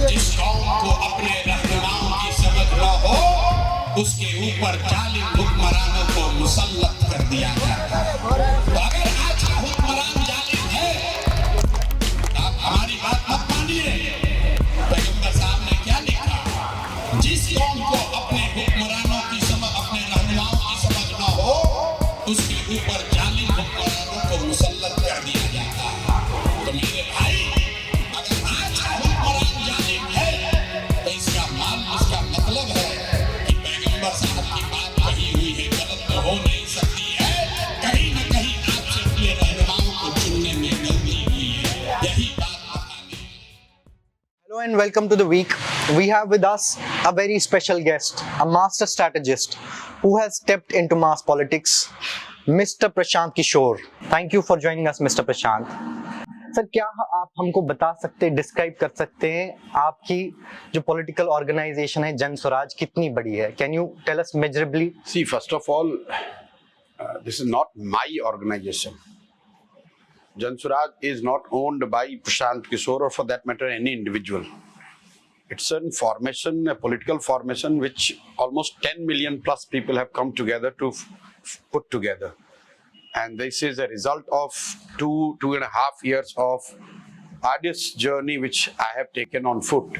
जिस कौम को अपने रहनुमाओं की समझ न हो, उसके ऊपर जालिम हुक्मरानों को मुसल्लत कर दिया जाता है। तो अगर आज का हुक्मरान जालिम है, आप हमारी बात मत मानिए। पैगंबर साहब ने क्या लिखा? जिस कौम को अपने हुक्मरानों की समझ, अपने रहनुमाओं की समझ न हो, उसके ऊपर जालिम हुक्मरानों को मुसल्लत कर दिया जाता है। तो मेरे भाई, इसका मतलब है कि पैगंबर साहब की बात कही हुई है, गलत तो हो नहीं सकती है। कहीं न कहीं आपसे अपने रहनुमाओं को चुनने में गलती हुई है, यही बात बतानी है। Hello and welcome to the week. We have with us a very special guest, a master strategist who has stepped into mass politics, Mr. Prashant Kishor. Thank you for joining us, Mr. Prashant. Sir, क्या आप हमको बता सकते हैं, describe कर सकते हैं आपकी जो पॉलिटिकल ऑर्गेनाइजेशन है जन स्वराज कितनी बड़ी है? Can you tell us measurably? See, first of all, this is not my organization. Jan Suraaj is not owned by Prashant Kishor or for that matter any individual. It's a formation, a political formation which almost 10 million plus people have come together to put together. And this is a result of two and a half years of arduous journey which I have taken on foot,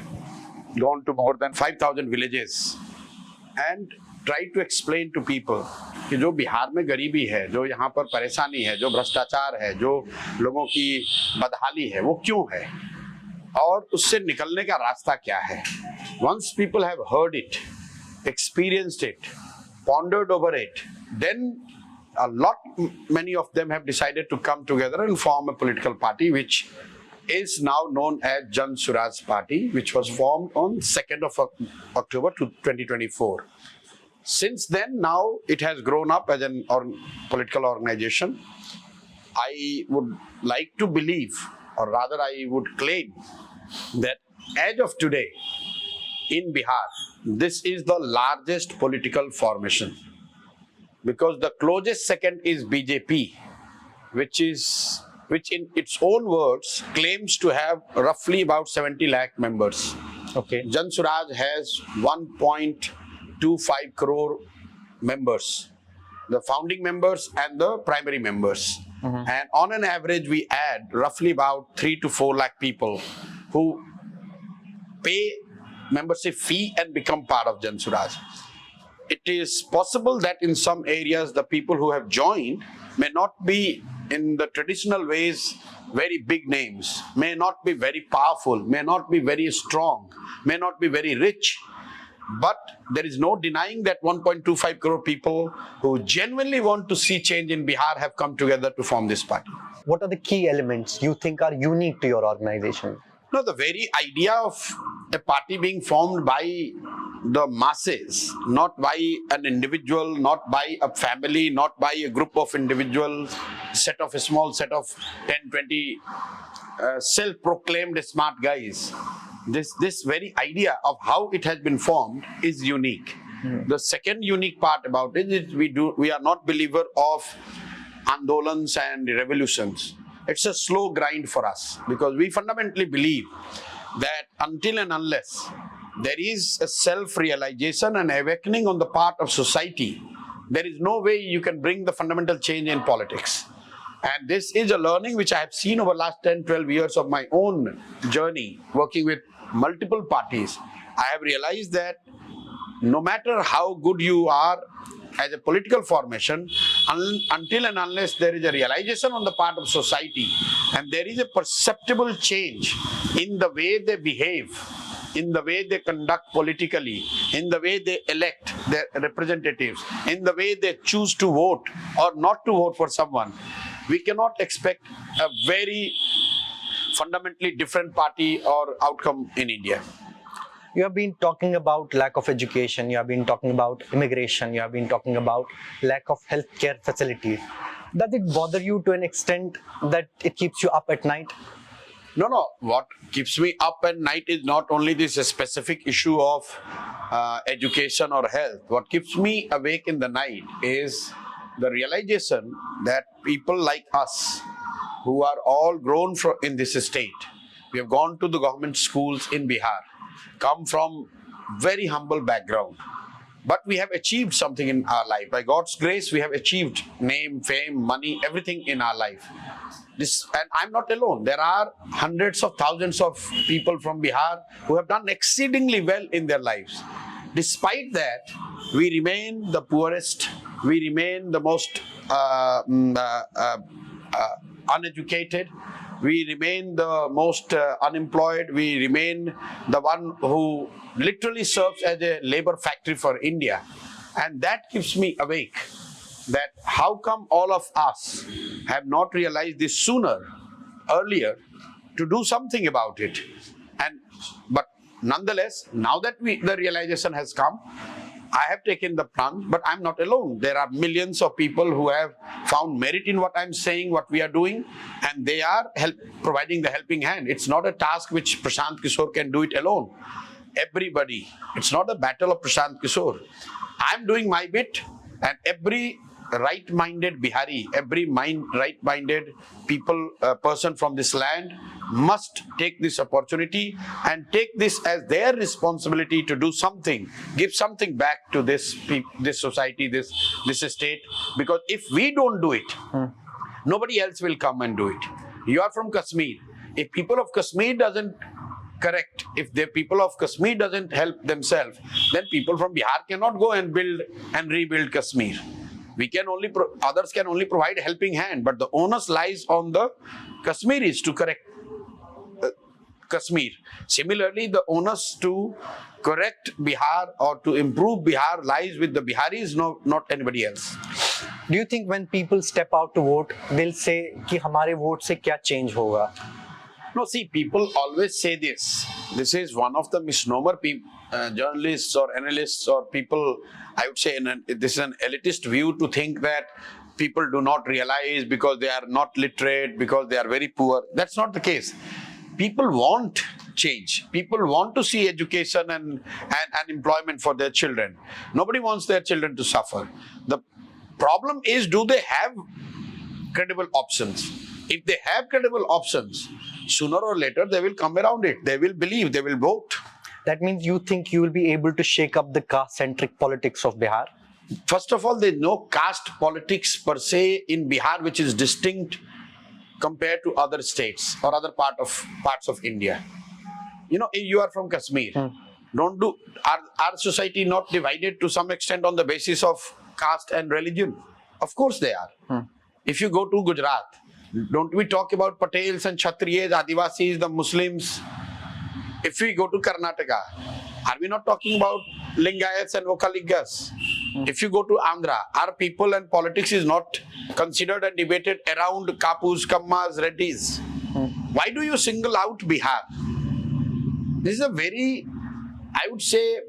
gone to more than 5,000 villages and tried to explain to people कि जो बिहार में गरीबी है, जो यहाँ पर परेशानी है, जो भ्रष्टाचार है, जो लोगों की बदहाली है, वो क्यों है और उससे निकलने का रास्ता क्या है. Once people have heard it, experienced it, pondered over it, then many of them have decided to come together and form a political party which is now known as Jan Suraaj Party, which was formed on 2nd of October 2024. Since then, now it has grown up as a political organization. I would like to believe, or rather I would claim, that as of today in Bihar, this is the largest political formation. Because the closest second is BJP, which in its own words claims to have roughly about 70 lakh members. Okay. Jan Suraaj has 1.25 crore members, the founding members and the primary members. And on an average, we add roughly about 3 to 4 lakh people who pay membership fee and become part of Jan Suraaj. It is possible that in some areas the people who have joined may not be in the traditional ways very big names, may not be very powerful, may not be very strong, may not be very rich. But there is no denying that 1.25 crore people who genuinely want to see change in Bihar have come together to form this party. What are the key elements you think are unique to your organization? No, the very idea of a party being formed by the masses, not by an individual, not by a family, not by a group of individuals, a small set of 10, 20 self-proclaimed smart guys. This very idea of how it has been formed is unique. The second unique part about it is we are not believer of andolans and revolutions. It's a slow grind for us because we fundamentally believe that until and unless there is a self-realization and awakening on the part of society, there is no way you can bring the fundamental change in politics. And this is a learning which I have seen over the last 10, 12 years of my own journey working with multiple parties. I have realized that no matter how good you are as a political formation, until and unless there is a realization on the part of society and there is a perceptible change in the way they behave, in the way they conduct politically, in the way they elect their representatives, in the way they choose to vote or not to vote for someone, we cannot expect a very fundamentally different party or outcome in India. You have been talking about lack of education, you have been talking about immigration, you have been talking about lack of healthcare facilities. Does it bother you to an extent that it keeps you up at night? No. What keeps me up at night is not only this specific issue of education or health. What keeps me awake in the night is the realization that people like us, who are all grown in this state, we have gone to the government schools in Bihar. come from very humble background. But we have achieved something in our life. By God's grace, we have achieved name, fame, money, everything in our life. And I'm not alone. There are hundreds of thousands of people from Bihar who have done exceedingly well in their lives. Despite that, we remain the poorest, we remain the most uneducated, we remain the most unemployed, we remain the one who literally serves as a labor factory for India. And that keeps me awake, that how come all of us have not realized this sooner, earlier, to do something about it. But nonetheless, now that the realization has come, I have taken the plunge, but I'm not alone. There are millions of people who have found merit in what I'm saying, what we are doing, and they are providing the helping hand. It's not a task which Prashant Kishor can do it alone. Everybody. It's not a battle of Prashant Kishor. I'm doing my bit, and every right-minded Bihari, every right-minded person from this land must take this opportunity and take this as their responsibility to do something, give something back to this society, this state. Because if we don't do it, nobody else will come and do it. You are from Kashmir. If people of Kashmir doesn't correct, if the people of Kashmir doesn't help themselves, then people from Bihar cannot go and build and rebuild Kashmir. Others can only provide a helping hand, but the onus lies on the Kashmiris to correct Kashmir. Similarly, the onus to correct Bihar or to improve Bihar lies with the Biharis, not anybody else. Do you think when people step out to vote, they'll say कि हमारे vote से क्या change होगा? No, see, people always say this. This is one of the misnomer journalists or analysts or people, I would say, this is an elitist view to think that people do not realize because they are not literate, because they are very poor. That's not the case. People want change. People want to see education and employment for their children. Nobody wants their children to suffer. The problem is, do they have credible options? If they have credible options, sooner or later they will come around it. They will believe, they will vote. That means you think you will be able to shake up the caste-centric politics of Bihar? First of all, there is no caste politics per se in Bihar which is distinct compared to other states or other parts of India. You know, you are from Kashmir. Our society not divided to some extent on the basis of caste and religion? Of course they are. If you go to Gujarat, don't we talk about Patels and Kshatriyas, Adivasis, the Muslims? If we go to Karnataka, are we not talking about Lingayats and Vokalingas? If you go to Andhra, our people and politics is not considered and debated around Kapus, Kammas, Reddis. Why do you single out Bihar? This is a very, I would say,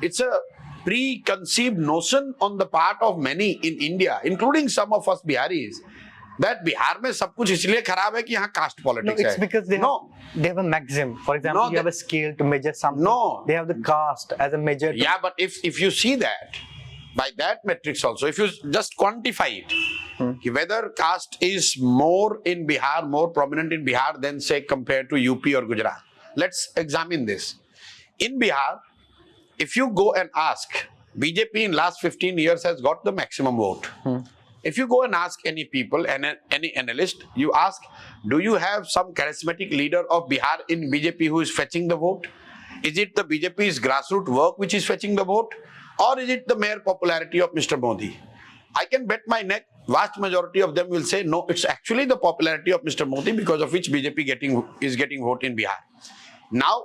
it's a preconceived notion on the part of many in India, including some of us Biharis, that Bihar में सब कुछ इसलिए खराब है कि यहाँ caste politics No, it's because they have a maxim. For example, you have a scale to measure something. No. They have the caste as a measure. Yeah, but if you see that, by that metrics also, if you just quantify it, whether caste is more in Bihar, more prominent in Bihar than say compared to UP or Gujarat. Let's examine this. In Bihar, if you go and ask, BJP in last 15 years has got the maximum vote. If you go and ask any people, any analyst, you ask, do you have some charismatic leader of Bihar in BJP who is fetching the vote? Is it the BJP's grassroots work which is fetching the vote? Or is it the mere popularity of Mr. Modi? I can bet my neck, vast majority of them will say, no, it's actually the popularity of Mr. Modi because of which BJP is getting vote in Bihar. Now,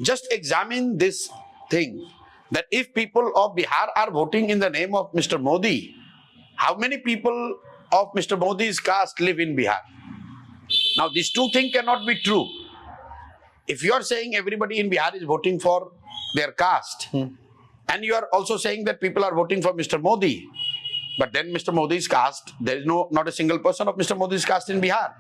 just examine this thing, that if people of Bihar are voting in the name of Mr. Modi, how many people of Mr. Modi's caste live in Bihar? Now, these two things cannot be true. If you are saying everybody in Bihar is voting for their caste, and you are also saying that people are voting for Mr. Modi, but then Mr. Modi's caste, there is not a single person of Mr. Modi's caste in Bihar.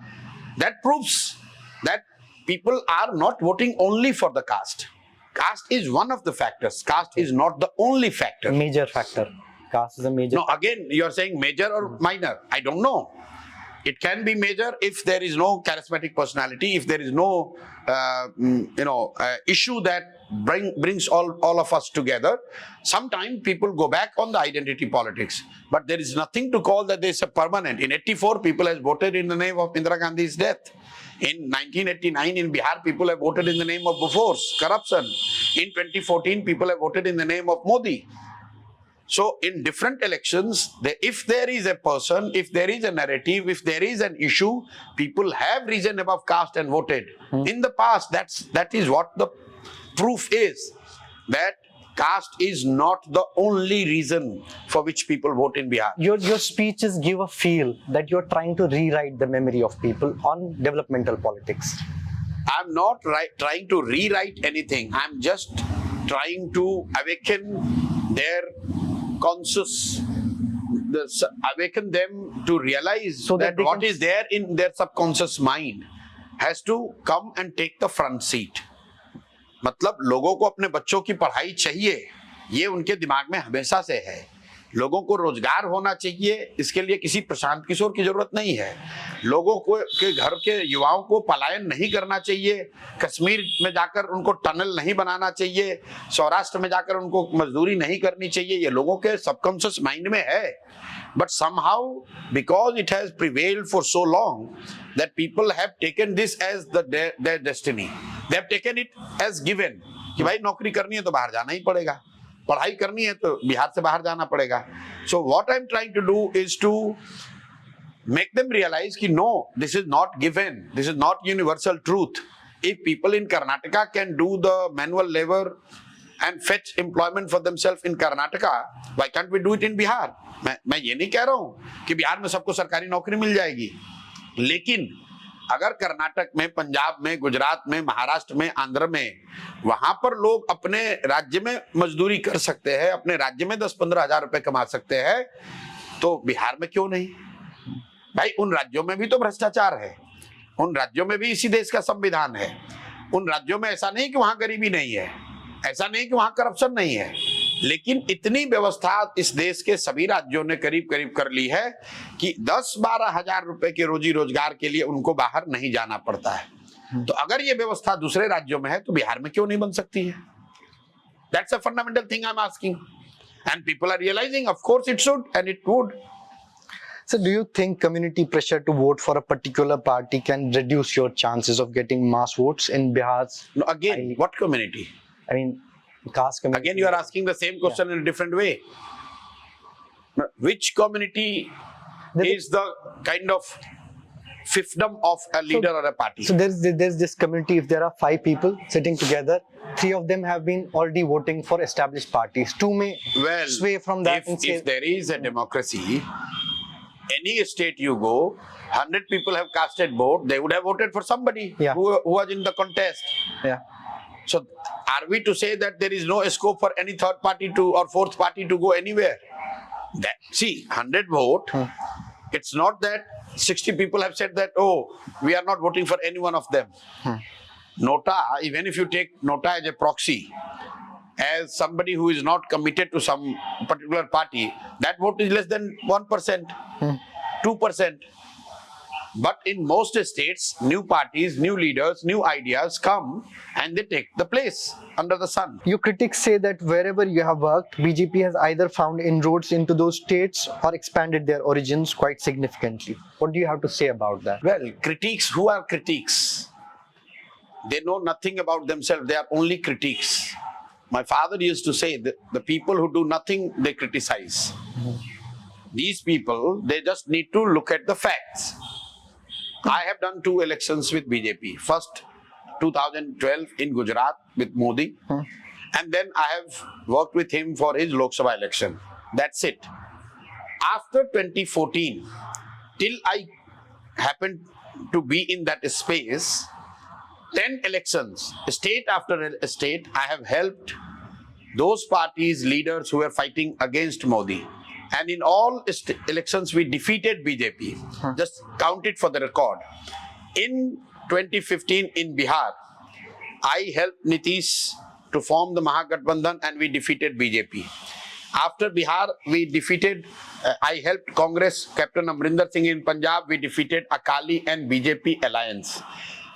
That proves that people are not voting only for the caste. Caste is one of the factors. Caste is not the only factor. Major factor. Caste is a major. No, again, you are saying major or minor. I don't know. It can be major if there is no charismatic personality, if there is no issue that brings all of us together. Sometimes people go back on the identity politics, but there is nothing to call that there is a permanent. In 84, people has voted in the name of Indira Gandhi's death. In 1989, in Bihar, people have voted in the name of force, corruption. In 2014, people have voted in the name of Modi. So in different elections, if there is a person, if there is a narrative, if there is an issue, people have risen above caste and voted. In the past, that is what the proof is, that caste is not the only reason for which people vote in Bihar. Your speeches give a feel that you're trying to rewrite the memory of people on developmental politics. I'm not trying to rewrite anything. I'm just trying to awaken their conscious, awaken them to realize So that what is there in their subconscious mind has to come and take the front seat. मतलब लोगों को अपने बच्चों की पढ़ाई चाहिए, ये उनके दिमाग में हमेशा से है. लोगों को रोजगार होना चाहिए, इसके लिए किसी प्रशांत किशोर की जरूरत नहीं है. लोगों को के घर के युवाओं को पलायन नहीं करना चाहिए, कश्मीर में जाकर उनको टनल नहीं बनाना चाहिए, सौराष्ट्र में जाकर उनको मजदूरी नहीं करनी चाहिए. ये लोगों के सबकॉन्शियस माइंड में है. But somehow, because it has prevailed for so long, that people have taken this as their destiny. They have taken it as given. कि भाई नौकरी करनी है तो बाहर जाना ही पड़ेगा, पढ़ाई करनी है तो बिहार से बाहर जाना पड़ेगा. So what I'm trying to do is to make them realize कि no, this is not given, this is not universal truth. If people in Karnataka can do the manual labor and fetch employment for themselves in Karnataka, why can't we do it in Bihar? मैं ये नहीं कह रहा हूं कि बिहार में सबको सरकारी नौकरी मिल जाएगी, लेकिन अगर कर्नाटक में, पंजाब में, गुजरात में, महाराष्ट्र में, आंध्र में, वहां पर लोग अपने राज्य में मजदूरी कर सकते हैं, अपने राज्य में 10-15 हजार रुपए कमा सकते हैं, तो बिहार में क्यों नहीं? भाई उन राज्यों में भी तो भ्रष्टाचार है, उन राज्यों में भी इसी देश का संविधान है. उन राज्यों में ऐसा नहीं कि वहां गरीबी नहीं है, ऐसा नहीं कि वहां करप्शन नहीं है, लेकिन इतनी व्यवस्था इस देश के सभी राज्यों ने करीब करीब कर ली है कि 10-12 हजार रुपए के रोजी रोजगार के लिए उनको बाहर नहीं जाना पड़ता है. तो अगर ये व्यवस्था दूसरे राज्यों में है तो बिहार में क्यों नहीं बन सकती है? That's a fundamental thing I'm asking, and people are realizing, of course it should and it would. So do you think community pressure to vote for a particular party can reduce your chances of getting mass votes in Bihar? No, again, what community? I mean, caste community. Again, you are asking the same question in a different way. Which community is the kind of fiefdom of a leader or a party? So there's this community. If there are 5 people sitting together, 3 of them have been already voting for established parties. 2 may sway from that. If there is a democracy, any state you go, 100 people have casted vote, they would have voted for somebody who was in the contest. Yeah. So are we to say that there is no scope for any third party or fourth party to go anywhere? See, 100 vote, it's not that 60 people have said that, oh, we are not voting for any one of them. Nota, even if you take Nota as a proxy, as somebody who is not committed to some particular party, that vote is less than 1%, 2%. But in most states, new parties, new leaders, new ideas come and they take the place under the sun. Your critics say that wherever you have worked, BJP has either found inroads into those states or expanded their origins quite significantly. What do you have to say about that? Well, critiques, who are critiques? They know nothing about themselves, they are only critiques. My father used to say that the people who do nothing, they criticize. These people, they just need to look at the facts. I have done 2 elections with BJP. First, 2012 in Gujarat with Modi. And then I have worked with him for his Lok Sabha election. That's it. After 2014, till I happened to be in that space, 10 elections, state after state, I have helped those parties, leaders who were fighting against Modi. And in all elections, we defeated BJP. Just count it for the record. In 2015 in Bihar, I helped Nitish to form the Mahagathbandhan and we defeated BJP. After Bihar, we defeated, I helped Congress, Captain Amrinder Singh in Punjab, we defeated Akali and BJP alliance.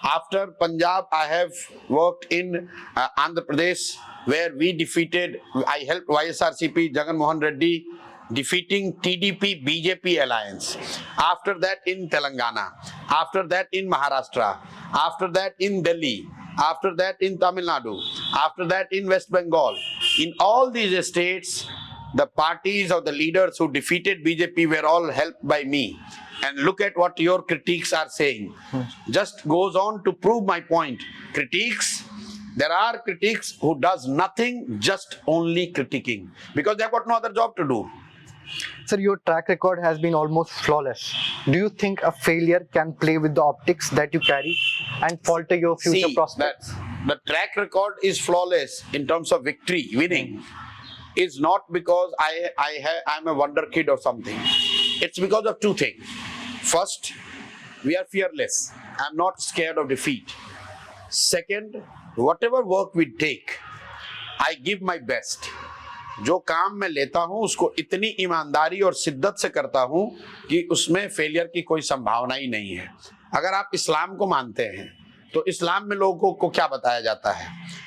After Punjab, I have worked in Andhra Pradesh, where we defeated, I helped YSRCP, Jagan Mohan Reddy, defeating TDP BJP alliance. After that in Telangana, after that in Maharashtra, after that in Delhi, after that in Tamil Nadu, after that in West Bengal. In all these states, the parties or the leaders who defeated BJP were all helped by me. And look at what your critiques are saying. Just goes on to prove my point. Critiques, there are critics who does nothing, just only critiquing, because they've got no other job to do. Sir, your track record has been almost flawless. Do you think a failure can play with the optics that you carry and falter your future prospects? The track record is flawless in terms of victory, winning. Is not because I'm a wonder kid or something. It's because of two things. First, we are fearless. I'm not scared of defeat. Second, whatever work we take, I give my best. जो काम मैं लेता हूं उसको इतनी ईमानदारी और शिद्दत से करता हूं कि उसमें फेलियर की कोई संभावना ही नहीं है. अगर आप इस्लाम को मानते हैं तो इस्लाम में लोगों को क्या बताया जाता है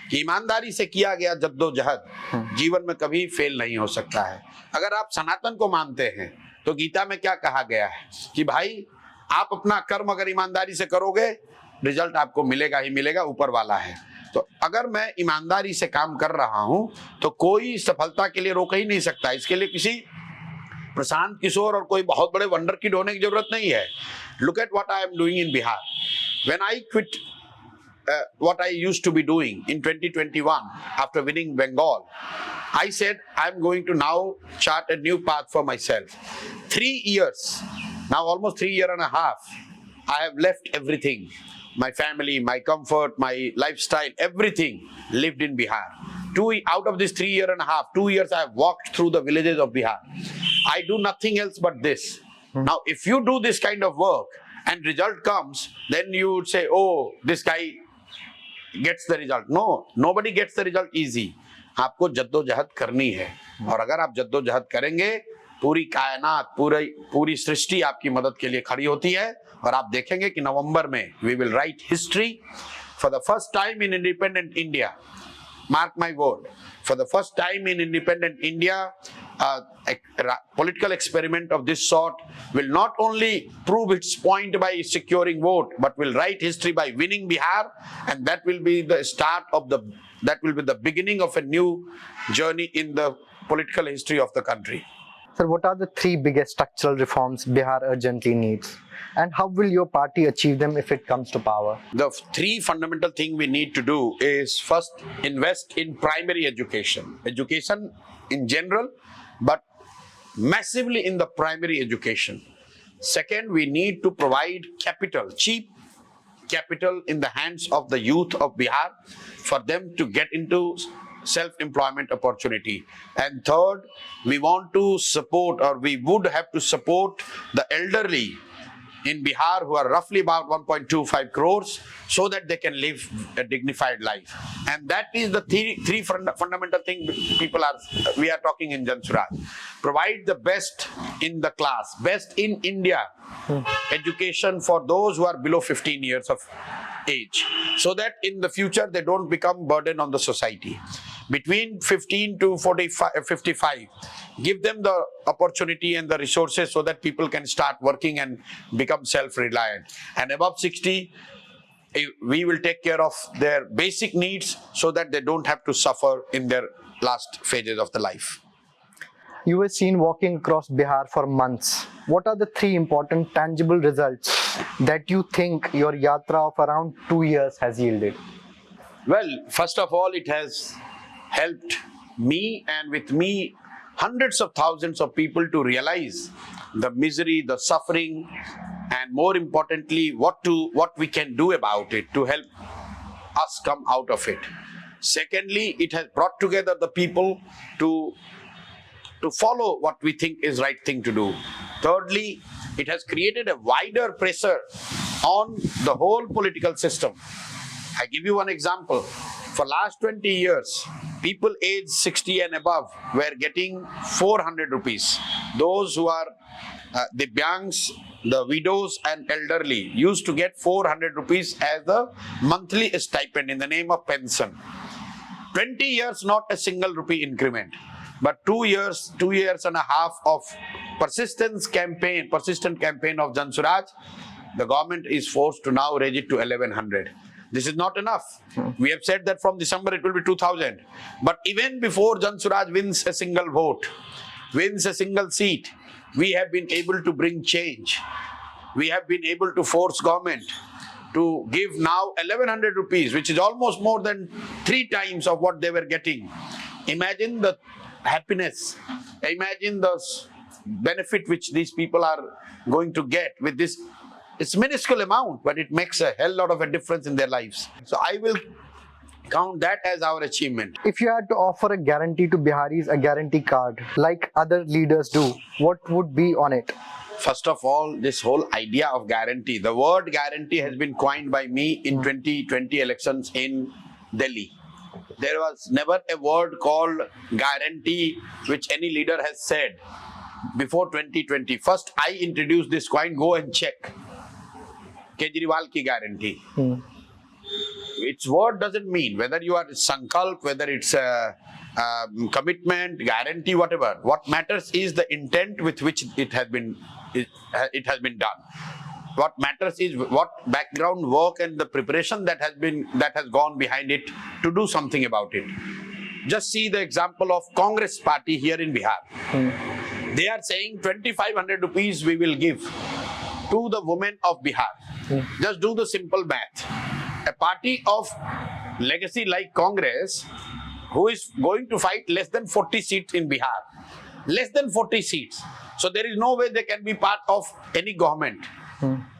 कि ईमानदारी से किया गया जद्दोजहद जीवन में कभी फेल नहीं हो सकता है. अगर आप सनातन को मानते हैं तो गीता में क्या कहा गया है कि भाई आप अपना कर्म अगर ईमानदारी से करोगे रिजल्ट आपको मिलेगा ही मिलेगा, ऊपर वाला है. तो अगर मैं ईमानदारी से काम कर रहा हूं तो कोई सफलता के लिए रोक ही नहीं सकता. इसके लिए किसी प्रशांत किशोर और कोई बहुत बड़े वंडर किड होने की जरूरत नहीं है. Look at what I am doing in Bihar. When I quit what I used to be doing in 2021 after winning Bengal, I said I'm going to now chart a new path for myself. 3 years, now almost 3 years and a half, I have left everything. My family, my comfort, my lifestyle, everything lived in Bihar. Out of this 3 years and a half, 2 years I have walked through the villages of Bihar. I do nothing else but this. Now, if you do this kind of work and result comes, then you would say, oh, this guy gets the result. No, nobody gets the result easy. आपको जद्दोजहद करनी है और अगर आप जद्दोजहद करेंगे पूरी कायनात पूरी सृष्टि आपकी मदद के लिए खड़ी होती है और आप देखेंगे कि नवंबर में we will write history for the first time in independent India. Mark my word, for the first time in independent India, a political experiment of this sort will not only prove its point by securing vote, but will write history by winning Bihar, and that will be the start of the beginning of a new journey in the political history of the country. Sir, what are the 3 biggest structural reforms Bihar urgently needs? And how will your party achieve them if it comes to power? The 3 fundamental things we need to do is first, invest in primary education. Education in general, but massively in the primary education. Second, we need to provide capital, cheap capital in the hands of the youth of Bihar for them to get into self-employment opportunity. And third, we want to support, or we would have to support the elderly in Bihar who are roughly about 1.25 crores so that they can live a dignified life. And that is the three fundamental things we are talking in Jan Suraaj. Provide the best in the class, best in India, education for those who are below 15 years of age, so that in the future they don't become burden on the society. Between 15 to 55, give them the opportunity and the resources so that people can start working and become self-reliant. And above 60, we will take care of their basic needs so that they don't have to suffer in their last phases of the life. You were seen walking across Bihar for months. What are the 3 important tangible results that you think your yatra of around 2 years has yielded? Well, first of all, it has helped me, and with me hundreds of thousands of people, to realize the misery, the suffering, and more importantly, what we can do about it to help us come out of it. Secondly, it has brought together the people to follow what we think is right thing to do. Thirdly, it has created a wider pressure on the whole political system. I give you one example. For last 20 years, people aged 60 and above were getting 400 rupees. Those who are the Dibyangs, the widows and elderly used to get 400 rupees as the monthly stipend in the name of pension. 20 years, not a single rupee increment. But 2 years and a half of persistent campaign of Jan Suraaj, the government is forced to now raise it to 1100. This is not enough. We have said that from December it will be 2000. But even before Jan Suraaj wins a single vote, wins a single seat, we have been able to bring change. We have been able to force government to give now 1100 rupees, which is almost more than 3 times of what they were getting. Imagine the happiness, imagine the benefit which these people are going to get with this. It's minuscule amount, but it makes a hell lot of a difference in their lives. So I will count that as our achievement. If you had to offer a guarantee to Biharis, a guarantee card, like other leaders do, what would be on it? First of all, this whole idea of guarantee, the word guarantee has been coined by me in 2020 elections in Delhi. There was never a word called guarantee which any leader has said before 2020. First, I introduced this coin, go and check. Kejriwal ki guarantee. Its word doesn't mean whether you are sankalp, whether it's a commitment, guarantee, whatever. What matters is the intent with which it has been done. What matters is what background work and the preparation that has gone behind it to do something about it. Just see the example of Congress party here in Bihar. They are saying 2500 rupees we will give to the women of Bihar. Just do the simple math. A party of legacy like Congress, who is going to fight less than 40 seats in Bihar. Less than 40 seats. So there is no way they can be part of any government.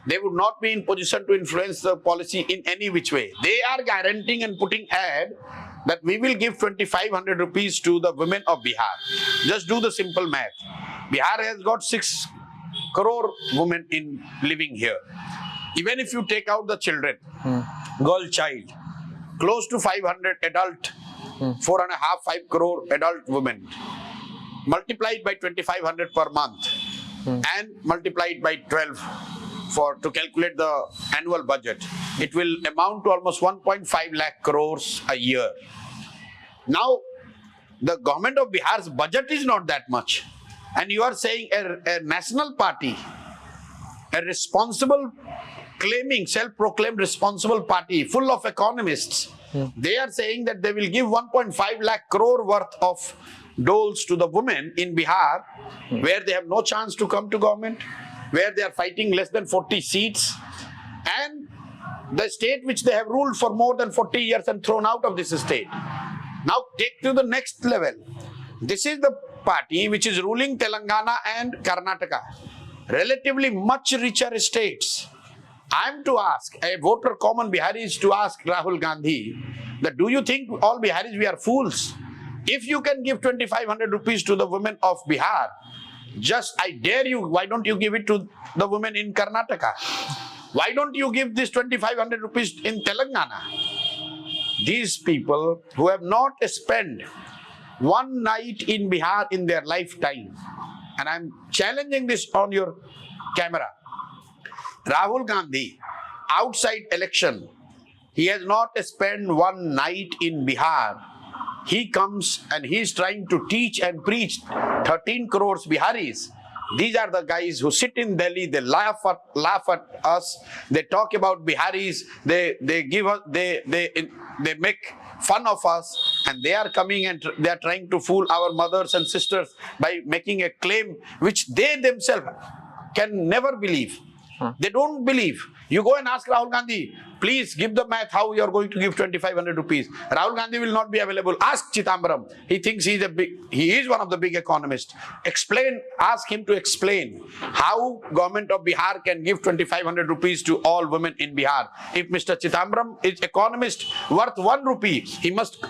They would not be in position to influence the policy in any which way. They are guaranteeing and putting ad that we will give 2500 rupees to the women of Bihar. Just do the simple math. Bihar has got 6 crore women living here. Even if you take out the children, girl child, close to 500 adult, 4.5, 5 crore adult women, multiplied by 2500 per month and multiplied by 12 to calculate the annual budget, it will amount to almost 1.5 lakh crores a year. Now, the government of Bihar's budget is not that much. And you are saying a national party, a responsible, claiming, self-proclaimed responsible party full of economists, they are saying that they will give 1.5 lakh crore worth of doles to the women in Bihar, where they have no chance to come to government, where they are fighting less than 40 seats, and the state which they have ruled for more than 40 years and thrown out of this state. Now take to the next level. This is the party which is ruling Telangana and Karnataka, relatively much richer states. I am to ask, a voter, common Bihari is to ask Rahul Gandhi, that do you think all Biharis we are fools? If you can give 2500 rupees to the women of Bihar, just I dare you, why don't you give it to the women in Karnataka? Why don't you give this 2500 rupees in Telangana? These people who have not spent one night in Bihar in their lifetime, and I am challenging this on your camera. Rahul Gandhi, outside election, he has not spent one night in Bihar. He comes and he is trying to teach and preach 13 crores Biharis. These are the guys who sit in Delhi, they laugh at us, they talk about Biharis, they make fun of us, and they are coming and they are trying to fool our mothers and sisters by making a claim which they themselves can never believe. They don't believe. You go and ask Rahul Gandhi, please give the math how you are going to give 2500 rupees. Rahul Gandhi will not be available. Ask Chidambaram. He thinks he is one of the big economists. Ask him to explain how government of Bihar can give 2500 rupees to all women in Bihar. If Mr. Chidambaram is economist worth 1 rupee, he must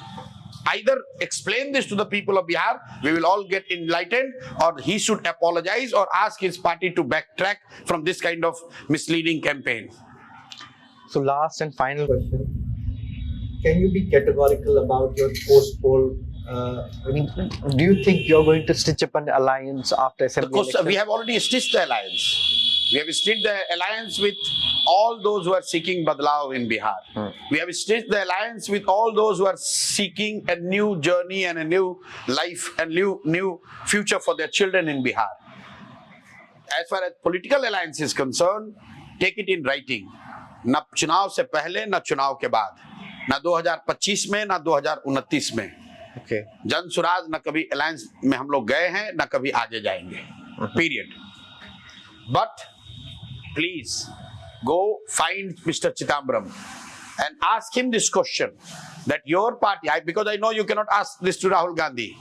either explain this to the people of Bihar, we will all get enlightened, or he should apologize or ask his party to backtrack from this kind of misleading campaign. So last and final question. can you be categorical about your post-poll? I mean, do you think you're going to stitch up an alliance after Of assembly course, election? we have already stitched the alliance. We have stitched the alliance with all those who are seeking Badlao in Bihar. We have stitched the alliance with all those who are seeking a new journey and a new life and new future for their children in Bihar. As far as political alliance is concerned, take it in writing. न चुनाव से पहले न चुनाव के बाद, न 2025 में न 2029 में. Okay. जन सुराज न कभी अलायंस में हम लोग गए हैं न कभी आगे जाएंगे. Period. But please go find Mr. Chidambaram and ask him this question, that your party, because I know you cannot ask this to Rahul Gandhi,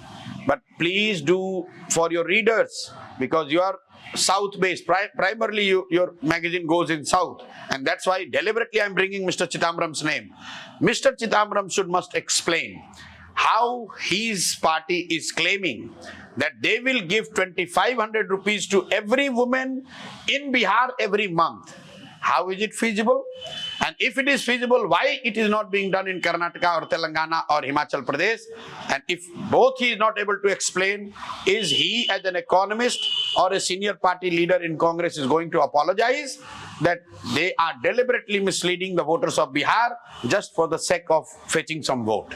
but please do for your readers, because you are South based, primarily your magazine goes in South, and that's why deliberately I'm bringing Mr. Chidambaram's name. Mr. Chidambaram must explain how his party is claiming that they will give 2,500 rupees to every woman in Bihar every month. How is it feasible? And if it is feasible, why it is not being done in Karnataka or Telangana or Himachal Pradesh? And if both he is not able to explain, is he as an economist or a senior party leader in Congress is going to apologize that they are deliberately misleading the voters of Bihar just for the sake of fetching some vote?